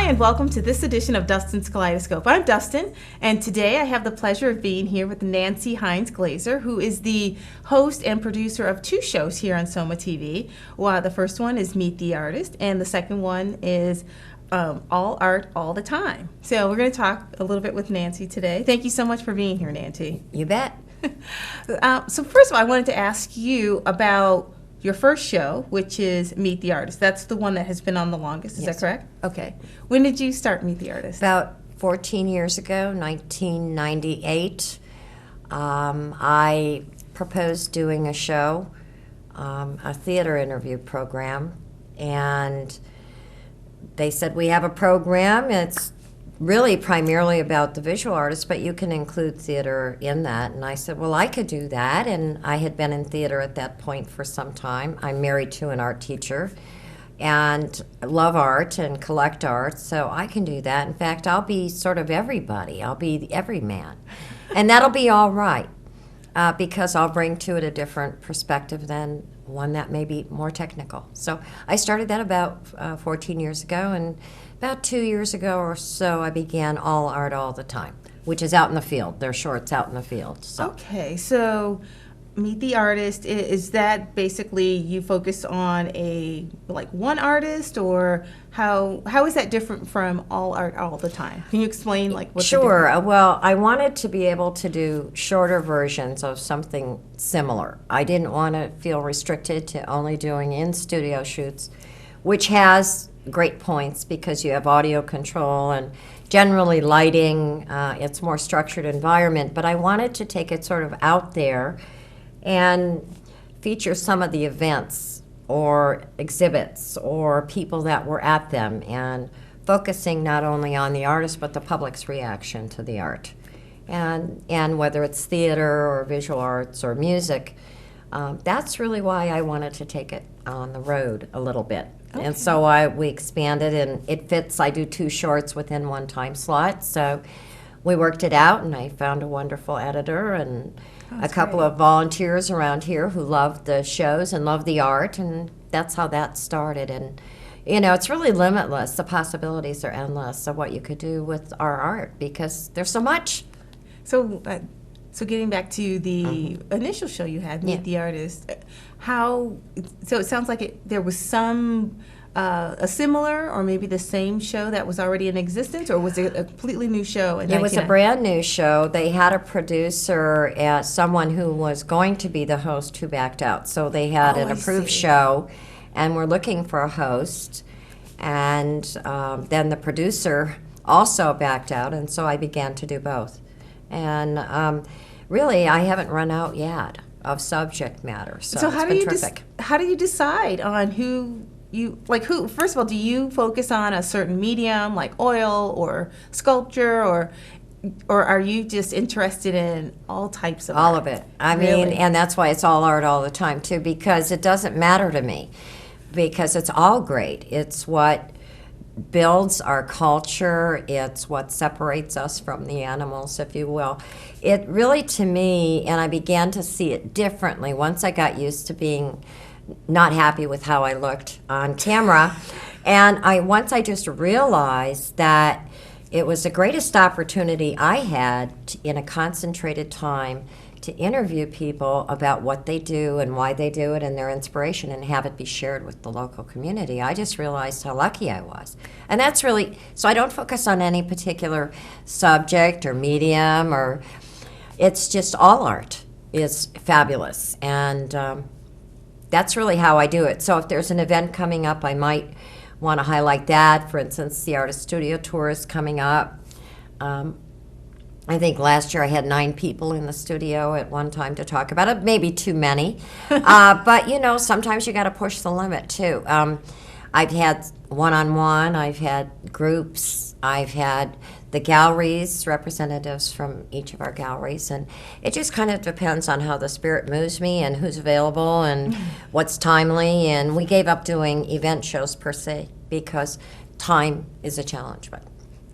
and welcome to this edition of Dustin's Kaleidoscope. I'm Dustin, and today I have the pleasure of being here with Nancy Heins-Glaser, who is the host and producer of two shows here on SOMAtv. Well, the first one is Meet the Artist, and the second one is All Art All the Time. So we're going to talk a little bit with Nancy today. Thank you so much for being here, Nancy. You bet. So first of all, I wanted to ask you about your first show, which is Meet the Artist. That's the one that has been on the longest, is Yes. that correct? Okay. When did you start Meet the Artist? About 14 years ago, 1998, I proposed doing a show, a theater interview program, and they said, we have a program. It's really primarily about the visual artists, but you can include theater in that. And I said, well, I could do that. And I had been in theater at that point for some time. I'm married to an art teacher and love art and collect art, so I can do that. In fact, I'll be sort of everybody. I'll be the everyman. And that'll be all right, because I'll bring to it a different perspective than one that may be more technical. So I started that about 14 years ago, and about 2 years ago or so I began All Art All the Time, which is out in the field. They're shorts out in the field. So. Okay, so Meet the Artist, is that basically you focus on one artist, or how is that different from All Art All the Time? Can you explain what Sure. Well, I wanted to be able to do shorter versions of something similar. I didn't want to feel restricted to only doing in-studio shoots, which has great points because you have audio control and generally lighting. It's more structured environment, but I wanted to take it sort of out there and feature some of the events or exhibits or people that were at them, and focusing not only on the artist but the public's reaction to the art. And whether it's theater or visual arts or music, that's really why I wanted to take it on the road a little bit. Okay. And so we expanded, and it fits. I do 2 shorts within one time slot, so we worked it out, and I found a wonderful editor and a couple of volunteers around here who love the shows and love the art, and that's how that started. And it's really limitless. The possibilities are endless of what you could do with our art because there's so much. So getting back to the initial show you had, Meet the Artist, so it sounds like there was some a similar or maybe the same show that was already in existence, or was it a completely new show? It was a brand new show. They had a producer, someone who was going to be the host who backed out. So they had an approved show, and we're looking for a host. And then the producer also backed out, and so I began to do both. And really, I haven't run out yet of subject matter. So how do you decide on who? First of all, do you focus on a certain medium like oil or sculpture, or are you just interested in all types of all art? of it? I mean, and that's why it's all art all the time too, because it doesn't matter to me, because it's all great. It's what builds our culture. It's what separates us from the animals, if you will. It really, to me, and I began to see it differently once I got used to being not happy with how I looked on camera. And once I just realized that it was the greatest opportunity I had in a concentrated time to interview people about what they do and why they do it and their inspiration, and have it be shared with the local community. I just realized how lucky I was. And that's really, so I don't focus on any particular subject or medium, or it's just all art is fabulous. And that's really how I do it. So if there's an event coming up, I might want to highlight that. For instance, the Artist Studio Tour is coming up. I think last year I had 9 people in the studio at one time to talk about it, maybe too many. But, sometimes you got to push the limit, too. I've had one-on-one, I've had groups, I've had the galleries, representatives from each of our galleries, and it just kind of depends on how the spirit moves me and who's available and what's timely. And we gave up doing event shows per se because time is a challenge, but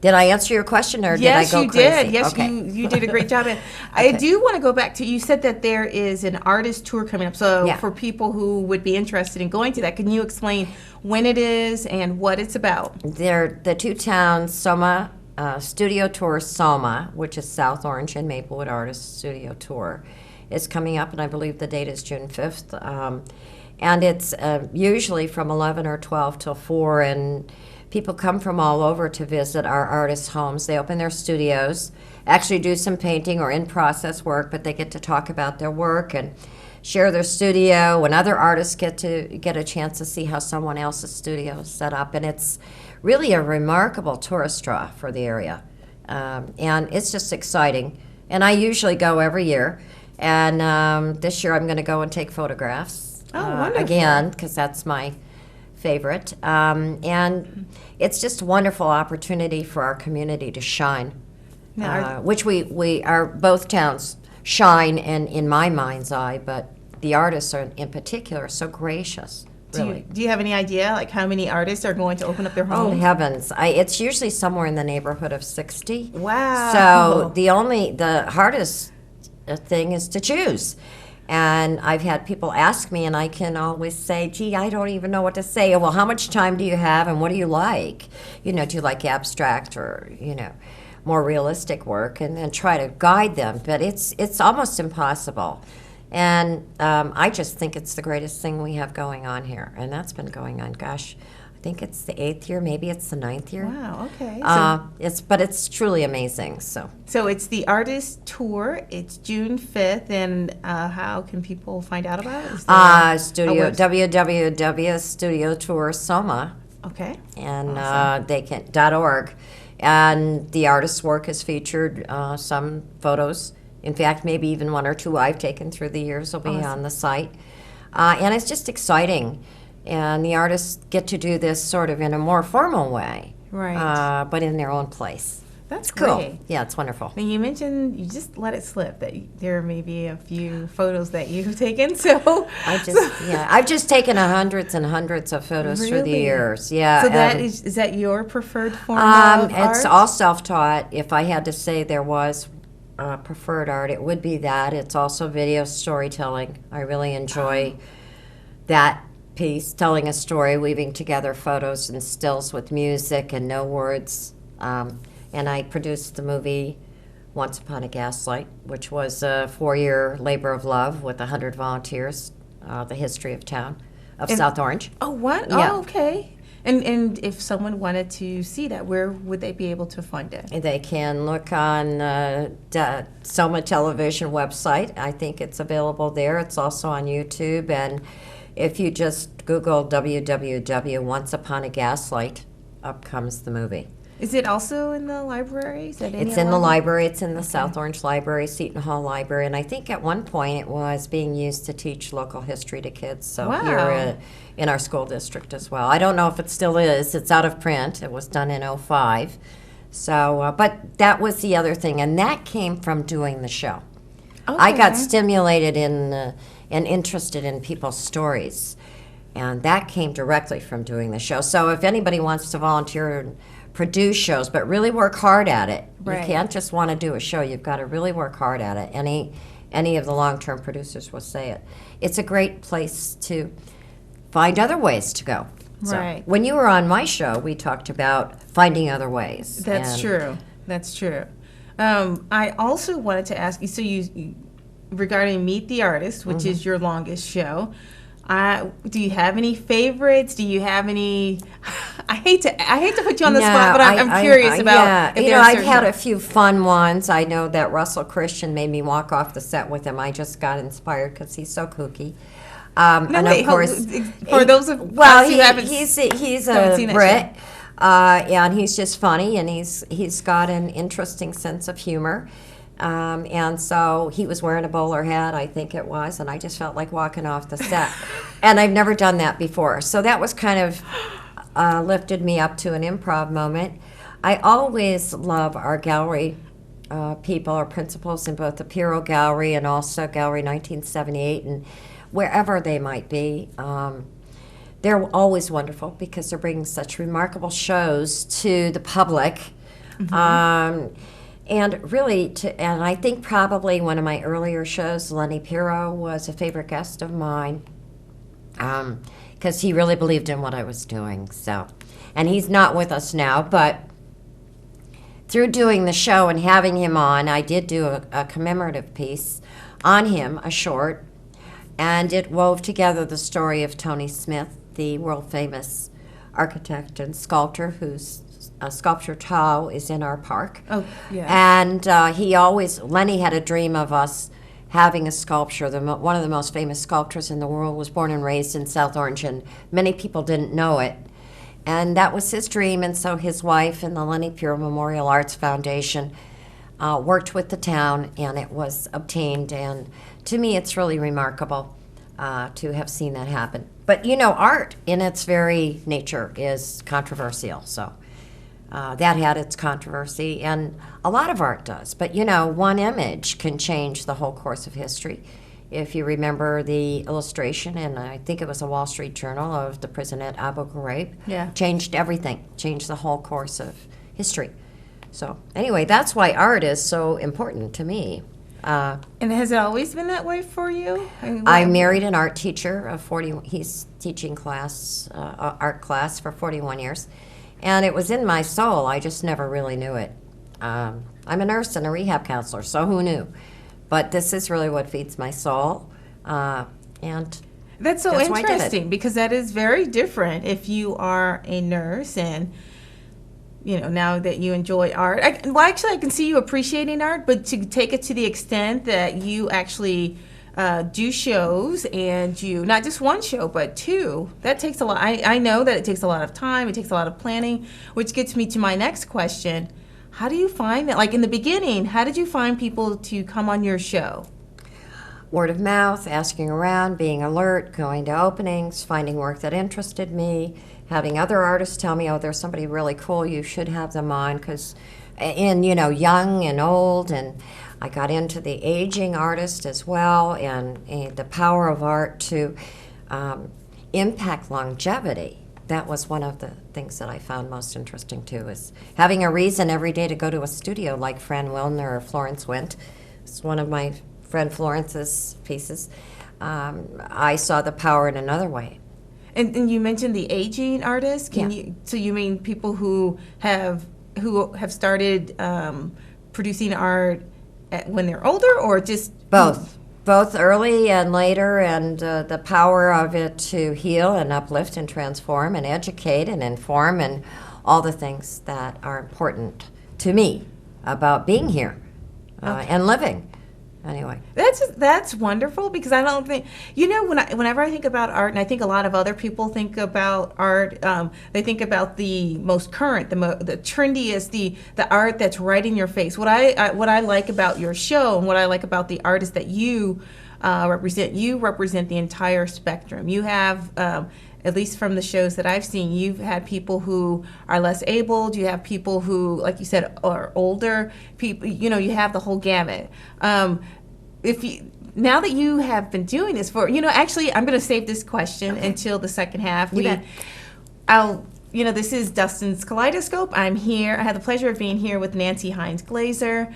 Did I answer your question, or Yes, did I go you crazy? did. Yes, Okay. you did a great job. And I do want to go back to, you said that there is an artist tour coming up. So Yeah. for people who would be interested in going to that, can you explain when it is and what it's about? They're the two towns, Studio Tour Soma, which is South Orange and Maplewood Artist Studio Tour, is coming up, and I believe the date is June 5th. And it's usually from 11 or 12 till 4, and people come from all over to visit our artists' homes. They open their studios, actually do some painting or in-process work, but they get to talk about their work and share their studio, and other artists get a chance to see how someone else's studio is set up. And it's really a remarkable tourist draw for the area. And it's just exciting. And I usually go every year. And this year I'm going to go and take photographs again, because that's my favorite. And it's just a wonderful opportunity for our community to shine, which we are, both towns shine in my mind's eye, but the artists are in particular so gracious. Really. Do you have any idea, like, how many artists are going to open up their Oh, homes? heavens. It's usually somewhere in the neighborhood of 60. Wow. So the hardest thing is to choose. And I've had people ask me, and I can always say, gee, I don't even know what to say. Well, how much time do you have, and what do you like? Do you like abstract or, more realistic work? And then try to guide them. But it's almost impossible. And I just think it's the greatest thing we have going on here. And that's been going on, gosh, I think it's the 8th year, maybe it's the 9th year. Wow, okay. But it's truly amazing. So it's the artist tour. It's June 5th, and how can people find out about it? www.studiotoursoma. Okay. And Awesome. they can .org, and the artist's work is featured. Some photos, in fact, maybe even one or two I've taken through the years will be Awesome. on the site, and it's just exciting. And the artists get to do this sort of in a more formal way, Right. but in their own place. That's Cool. great. Yeah, it's wonderful. And you mentioned, you just let it slip that there may be a few photos that you've taken. So I've just taken hundreds and hundreds of photos through the Really? years. Yeah. So that is that your preferred form of art? It's all self-taught. If I had to say there was preferred art, it would be that. It's also video storytelling. I really enjoy that piece, telling a story, weaving together photos and stills with music and no words. And I produced the movie Once Upon a Gaslight, which was a 4-year labor of love with 100 volunteers, the history of town, of South Orange. Oh, what? Yeah. Oh, okay. And if someone wanted to see that, where would they be able to find it? They can look on the SOMAtelevision website. I think it's available there. It's also on YouTube. And if you just Google www.onceuponagaslight, up comes the movie. Is it also in the library? Is that It's in the library. It's in the South Orange Library, Seton Hall Library. And I think at one point it was being used to teach local history to kids. So Wow. here in our school district as well. I don't know if it still is. It's out of print. It was done in '05. So, but that was the other thing. And that came from doing the show. I got Okay. stimulated and interested in people's stories. And that came directly from doing the show. So if anybody wants to volunteer and produce shows, but really work hard at it. Right. You can't just want to do a show. You've got to really work hard at it. Any of the long-term producers will say it. It's a great place to find other ways to go. So, Right. when you were on my show, we talked about finding other ways. That's And true. That's true. I also wanted to ask you, so you regarding Meet the Artist, which is your longest show, do you have any favorites? Do you have any? I hate to put you on the spot, but I'm curious about. Yeah, if there are I've certain- had a few fun ones. I know that Russell Christian made me walk off the set with him. I just got inspired because he's so kooky. No, and wait, of course, for those of well, us who haven't he's haven't a seen that Brit, and he's just funny, and he's got an interesting sense of humor. And so he was wearing a bowler hat, I think it was, and I just felt like walking off the set. And I've never done that before. So that was kind of lifted me up to an improv moment. I always love our gallery people, our principals in both the Piero Gallery and also Gallery 1978, and wherever they might be. They're always wonderful because they're bringing such remarkable shows to the public. And really, and I think probably one of my earlier shows, Lenny Pirro was a favorite guest of mine, because he really believed in what I was doing. So, and he's not with us now, but through doing the show and having him on, I did do a commemorative piece on him, a short, and it wove together the story of Tony Smith, the world-famous architect and sculptor whose sculpture Tau is in our park. Oh, yeah. And Lenny had a dream of us having a sculpture. One of the most famous sculptors in the world was born and raised in South Orange, and many people didn't know it. And that was his dream, and so his wife and the Lenny Pirro Memorial Arts Foundation worked with the town, and it was obtained. And to me, it's really remarkable to have seen that happen. But you know, art in its very nature is controversial, so that had its controversy, and a lot of art does. But you know, one image can change the whole course of history. If you remember the illustration, and I think it was a Wall Street Journal, of the prison at Abu Ghraib, changed everything, changed the whole course of history. So anyway, that's why art is so important to me. And has it always been that way for you? I married an art teacher of 40. He's teaching art class for 41 years, and it was in my soul. I just never really knew it. I'm a nurse and a rehab counselor, so who knew? But this is really what feeds my soul, and that's so interesting, because that is very different if you are a nurse and, you know, now that you enjoy art. Actually, I can see you appreciating art, but to take it to the extent that you actually do shows, and you, not just one show, but two, that takes a lot. I know that it takes a lot of time, it takes a lot of planning, which gets me to my next question. How do you find that? Like in the beginning, how did you find people to come on your show? Word of mouth, asking around, being alert, going to openings, finding work that interested me, having other artists tell me, oh, there's somebody really cool, you should have them on, because you know, young and old, and I got into the aging artist as well, and the power of art to impact longevity. That was one of the things that I found most interesting too, is having a reason every day to go to a studio like Fran Wilner or Florence Wendt. It's one of my friend Florence's pieces. I saw the power in another way. And you mentioned the aging artists. So you mean people who have started producing art when they're older, or just both early and later, and the power of it to heal and uplift and transform and educate and inform, and all the things that are important to me about being here and living. Anyway, that's wonderful, because I don't think, you know, whenever I think about art, and I think a lot of other people think about art, they think about the most current, the trendiest, the art that's right in your face. What I like about your show, and what I like about the artists that you represent the entire spectrum. You have, at least from the shows that I've seen, you've had people who are less abled, you have people who, like you said, are older people, you know, you have the whole gamut. Now that you have been doing this for, you know, actually, I'm going to save this question until the second half. You know, this is Dustin's Kaleidoscope. I'm here. I have the pleasure of being here with Nancy Heins-Glaser,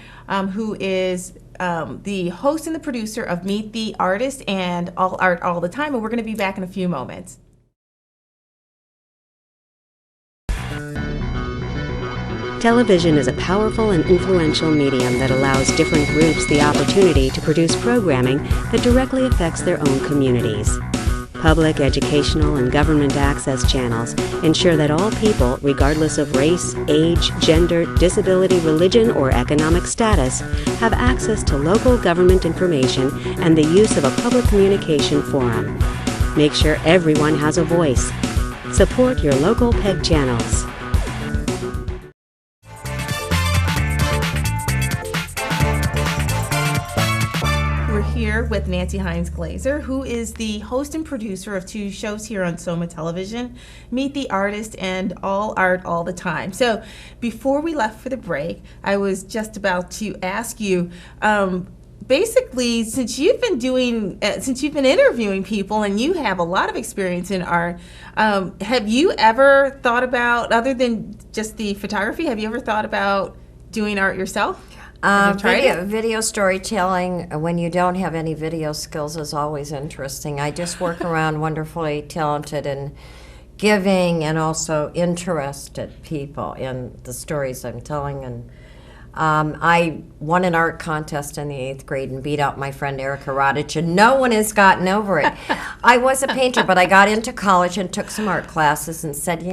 who is the host and the producer of Meet the Artist and All Art All the Time, and we're going to be back in a few moments. Television is a powerful and influential medium that allows different groups the opportunity to produce programming that directly affects their own communities. Public, educational, and government access channels ensure that all people, regardless of race, age, gender, disability, religion, or economic status, have access to local government information and the use of a public communication forum. Make sure everyone has a voice. Support your local PEG channels. Here with Nancy Heins-Glaser, who is the host and producer of two shows here on SOMAtelevision, Meet the Artist and All Art All the Time. So before we left for the break, I was just about to ask you, basically, since you've been interviewing people and you have a lot of experience in art, have you ever thought about, other than just the photography, have you ever thought about doing art yourself? Video storytelling, when you don't have any video skills, is always interesting. I just work around wonderfully talented and giving and also interested people in the stories I'm telling. And I won an art contest in the 8th grade and beat out my friend Erica Rodich, and no one has gotten over it. I was a painter, but I got into college and took some art classes and said,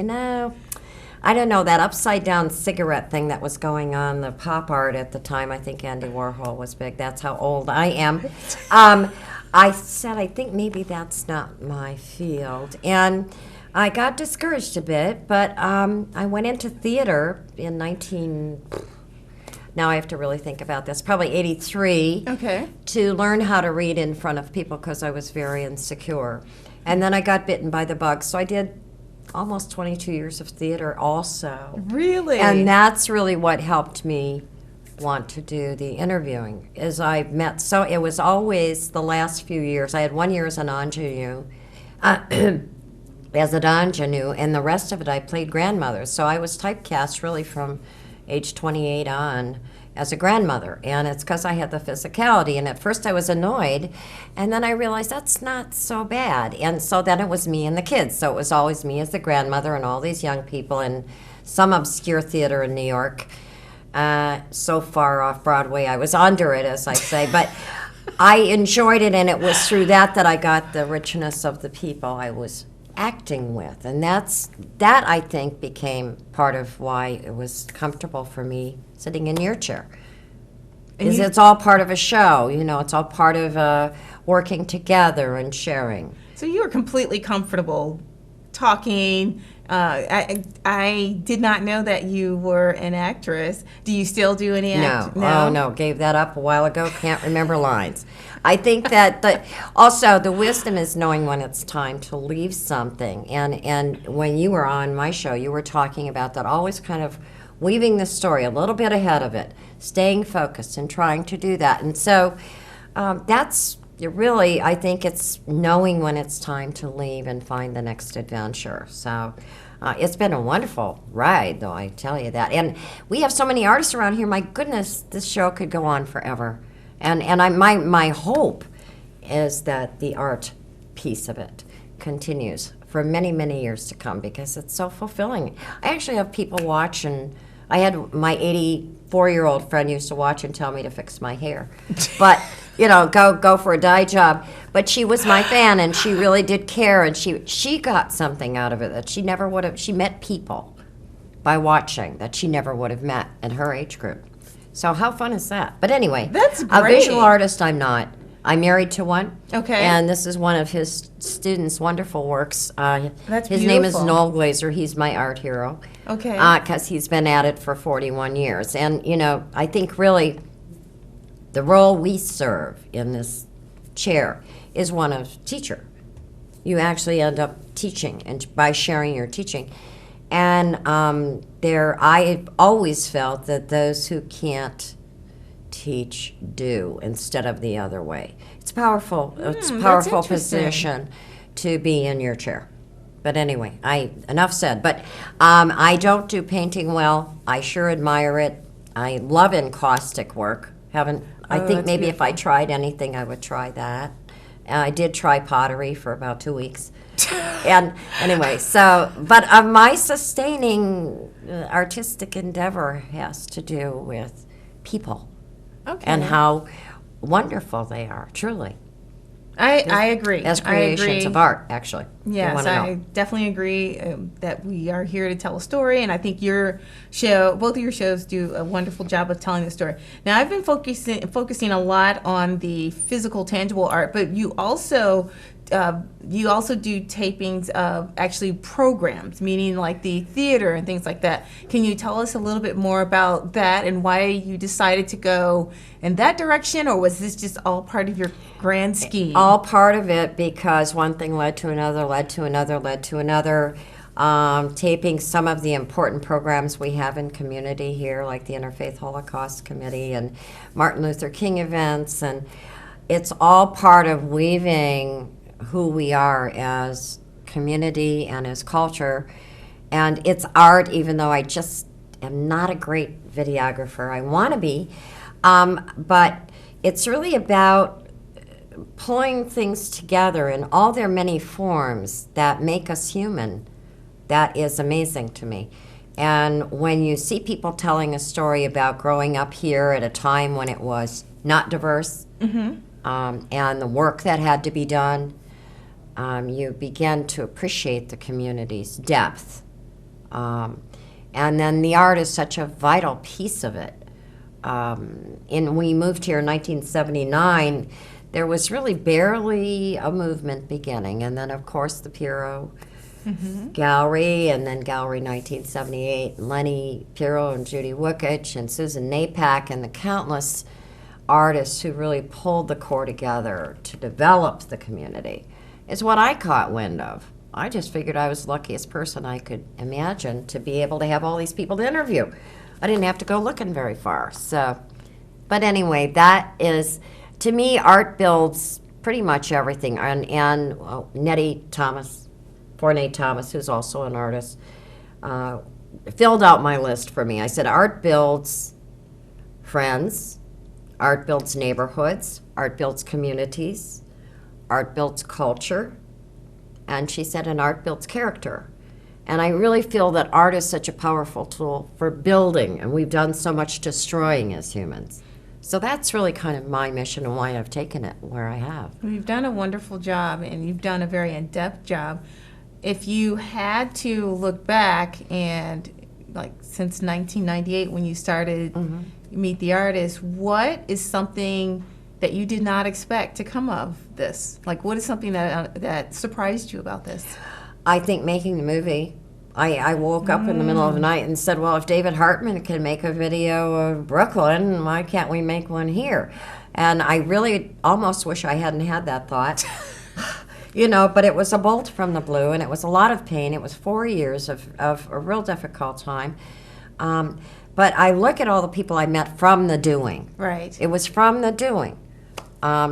I don't know, that upside down cigarette thing that was going on, the pop art at the time, I think Andy Warhol was big. That's how old I am. I said, I think maybe that's not my field. And I got discouraged a bit, but I went into theater in now I have to really think about this, probably 83, to learn how to read in front of people because I was very insecure. And then I got bitten by the bug, so I did almost 22 years of theater also. Really? And that's really what helped me want to do the interviewing, is I met, so it was always the last few years. I had 1 year as an ingenue, and the rest of it I played grandmother. So I was typecast really from age 28 on as a grandmother, and it's because I had the physicality. And at first I was annoyed, and then I realized that's not so bad. And so then it was me and the kids. So it was always me as the grandmother and all these young people in some obscure theater in New York, so far off Broadway. I was under it, as I say, but I enjoyed it, and it was through that I got the richness of the people I was acting with. And that I think became part of why it was comfortable for me sitting in your chair. It's all part of a show, it's all part of working together and sharing. So you were completely comfortable talking. I did not know that you were an actress. Do you still do any acting? No. Oh, no. Gave that up a while ago. Can't remember lines. I think that also the wisdom is knowing when it's time to leave something. And when you were on my show, you were talking about that, always kind of weaving the story a little bit ahead of it, staying focused and trying to do that. And so that's really, I think it's knowing when it's time to leave and find the next adventure. So it's been a wonderful ride, though, I tell you that. And we have so many artists around here. My goodness, this show could go on forever. And my hope is that the art piece of it continues for many, many years to come, because it's so fulfilling. I actually have people watch, and I had my 84-year-old friend used to watch and tell me to fix my hair. But, go for a dye job. But she was my fan, and she really did care, and she got something out of it that she never would have. She met people by watching that she never would have met in her age group. So how fun is that? But anyway, that's great. A visual artist I'm not. I'm married to one. Okay. And this is one of his students' wonderful works. That's his name is Heins-Glaser. He's my art hero. Okay. Because he's been at it for 41 years. And, I think really the role we serve in this chair is one of teacher. You actually end up teaching, and by sharing your teaching. And I've always felt that those who can't teach do, instead of the other way. It's powerful. It's a powerful position to be in your chair. But anyway, enough said. But I don't do painting well. I sure admire it. I love encaustic work. I think maybe if I tried anything, I would try that. I did try pottery for about 2 weeks. And anyway, but my sustaining artistic endeavor has to do with people. Okay. And how wonderful they are, truly. I agree. As creations of art, actually. Yes, I definitely agree that we are here to tell a story, and I think both of your shows do a wonderful job of telling the story. Now, I've been focusing a lot on the physical, tangible art, but you also do tapings of actually programs, meaning like the theater and things like that. Can you tell us a little bit more about that and why you decided to go in that direction, or was this just all part of your grand scheme? All part of it, because one thing led to another, led to another, led to another. taping some of the important programs we have in community here, like the Interfaith Holocaust Committee and Martin Luther King events. And it's all part of weaving who we are as community and as culture. And it's art, even though I just am not a great videographer. I want to be. But it's really about pulling things together in all their many forms that make us human. That is amazing to me. And when you see people telling a story about growing up here at a time when it was not diverse, and the work that had to be done, you begin to appreciate the community's depth. And then the art is such a vital piece of it. We moved here in 1979, there was really barely a movement beginning. And then, of course, the Pirro Gallery, and then Gallery 1978, Lenny Pirro and Judy Wookich and Susan Napak and the countless artists who really pulled the core together to develop the community is what I caught wind of. I just figured I was the luckiest person I could imagine to be able to have all these people to interview. I didn't have to go looking very far. But anyway, that is, to me, art builds pretty much everything. And Nettie Thomas, Forney Thomas, who's also an artist, filled out my list for me. I said, art builds friends, art builds neighborhoods, art builds communities, art builds culture, and she said, and art builds character. And I really feel that art is such a powerful tool for building, and we've done so much destroying as humans. So that's really kind of my mission and why I've taken it where I have. You've done a wonderful job, and you've done a very in-depth job. If you had to look back and, like, since 1998 when you started Meet the Artist, what is something that you did not expect to come of this? Like, what is something that surprised you about this? I think making the movie. I woke up in the middle of the night and said, well, if David Hartman can make a video of Brooklyn, why can't we make one here? And I really almost wish I hadn't had that thought. But it was a bolt from the blue, and it was a lot of pain. It was 4 years of a real difficult time. But I look at all the people I met from the doing. Right. It was from the doing.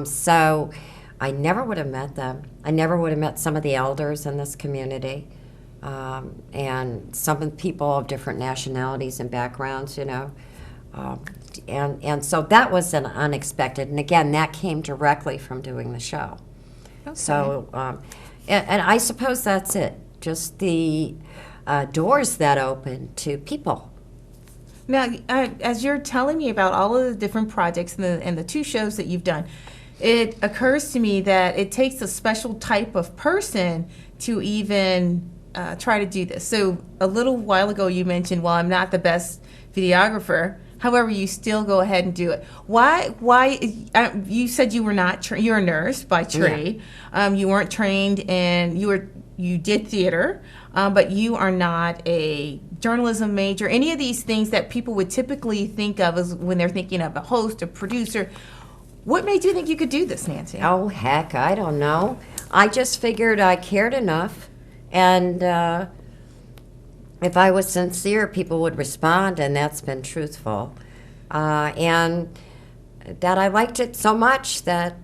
So I never would have met them. I never would have met some of the elders in this community, and some of the people of different nationalities and backgrounds, and so that was an unexpected. And again, that came directly from doing the show. Okay. So, and I suppose that's it. Just the doors that open to people. Now, as you're telling me about all of the different projects and the two shows that you've done, it occurs to me that it takes a special type of person to even try to do this. So a little while ago you mentioned, well, I'm not the best videographer. However, you still go ahead and do it. Why? You said you were not you're a nurse by trade. Yeah. You weren't trained, and you did theater, but you are not a journalism major. Any of these things that people would typically think of as when they're thinking of a host, a producer. What made you think you could do this, Nancy? Oh, heck, I don't know. I just figured I cared enough, and if I was sincere, people would respond, and that's been truthful. And that I liked it so much that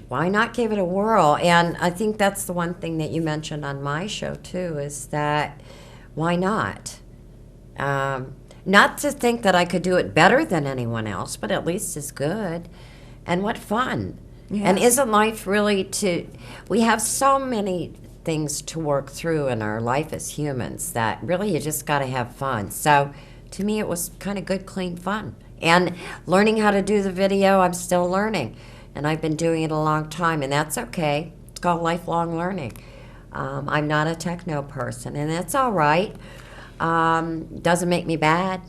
why not give it a whirl? And I think that's the one thing that you mentioned on my show, too, is that why not? Not to think that I could do it better than anyone else, but at least as good. And what fun. Yes. And isn't life really we have so many things to work through in our life as humans that really you just got to have fun. So to me it was kind of good, clean fun. And learning how to do the video, I'm still learning. And I've been doing it a long time, and that's okay. It's called lifelong learning. I'm not a techno person, and that's all right. Doesn't make me bad.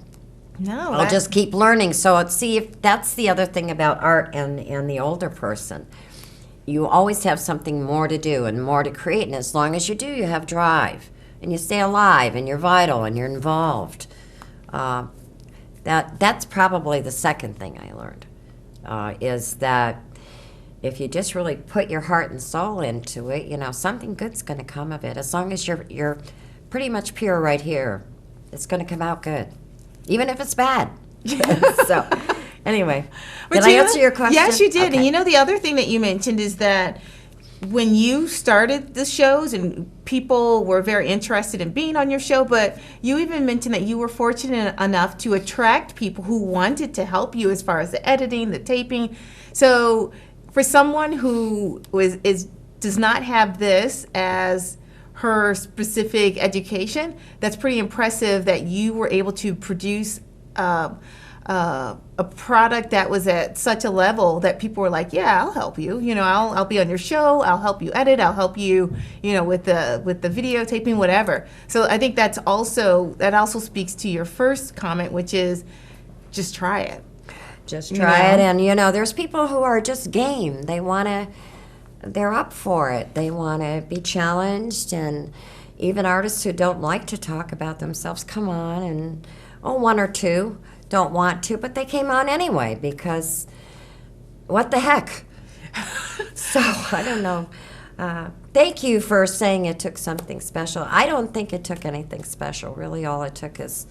No. I'll just keep learning. So let's see if that's the other thing about art and the older person. You always have something more to do and more to create, and as long as you do, you have drive, and you stay alive, and you're vital, and you're involved. That's probably the second thing I learned, is that if you just really put your heart and soul into it, something good's going to come of it, as long as you're pretty much pure right here. It's going to come out good, even if it's bad. So, anyway, did I answer your question? Yes, you did. Okay. And you know, the other thing that you mentioned is that when you started the shows and people were very interested in being on your show, but you even mentioned that you were fortunate enough to attract people who wanted to help you as far as the editing, the taping. So for someone who does not have this as her specific education, that's pretty impressive that you were able to produce a product that was at such a level that people were like, yeah, I'll help you. You know, I'll be on your show. I'll help you edit. I'll help you, you know, with the videotaping, whatever. So I think that also speaks to your first comment, which is just try it. Just try it. And, you know, there's people who are just game. They're up for it. They want to be challenged. And even artists who don't like to talk about themselves come on, and one or two don't want to, but they came on anyway because what the heck? So I don't know. Thank you for saying it took something special. I don't think it took anything special. Really, all it took is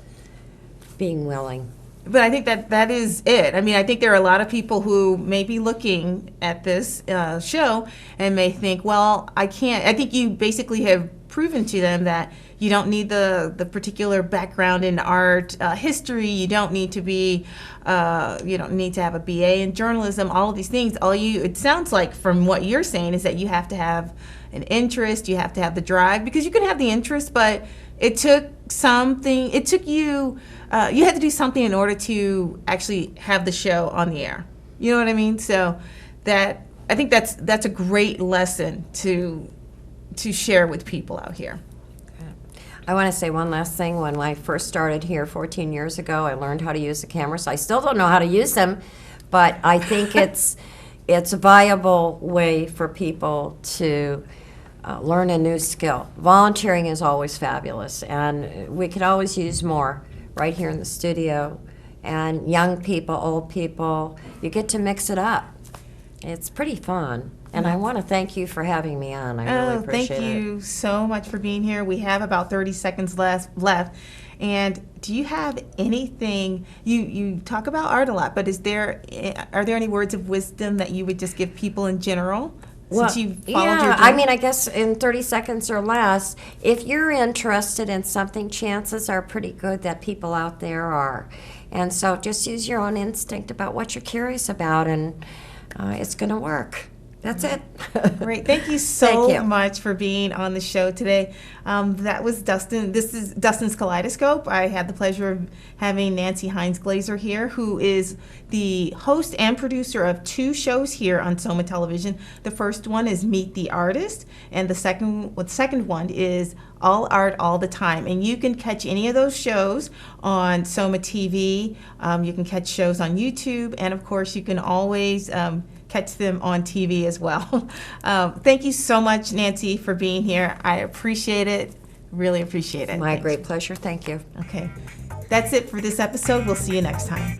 being willing. But I think that is it. I mean, I think there are a lot of people who may be looking at this show and may think, well, I can't. I think you basically have proven to them that you don't need the particular background in art history. You don't need to be, you don't need to have a BA in journalism. All of these things. It sounds like from what you're saying is that you have to have an interest. You have to have the drive, because you can have the interest, but it took something. It took you. You had to do something in order to actually have the show on the air. You know what I mean? So that I think that's a great lesson to share with people out here. I want to say one last thing. When I first started here 14 years ago, I learned how to use the cameras. I still don't know how to use them, but I think it's a viable way for people to learn a new skill. Volunteering is always fabulous, and we could always use more right here in the studio. And young people, old people, you get to mix it up. It's pretty fun. And I want to thank you for having me on. I really appreciate it. Thank you so much for being here. We have about 30 seconds left. And do you have anything, you talk about art a lot, but are there any words of wisdom that you would just give people in general? Since you followed your dream? I mean, I guess in 30 seconds or less, if you're interested in something, chances are pretty good that people out there are. And so just use your own instinct about what you're curious about, and it's going to work. That's it. Great. Thank you so much for being on the show today. That was Dustin. This is Dustin's Kaleidoscope. I had the pleasure of having Nancy Heins-Glaser here, who is the host and producer of 2 shows here on SOMAtelevision. The first one is Meet the Artist, and the second one is All Art All the Time. And you can catch any of those shows on SOMAtv. You can catch shows on YouTube, and of course, you can always catch them on TV as well. Thank you so much, Nancy, for being here. I appreciate it. Really appreciate it. My great pleasure. Thank you. Okay. That's it for this episode. We'll see you next time.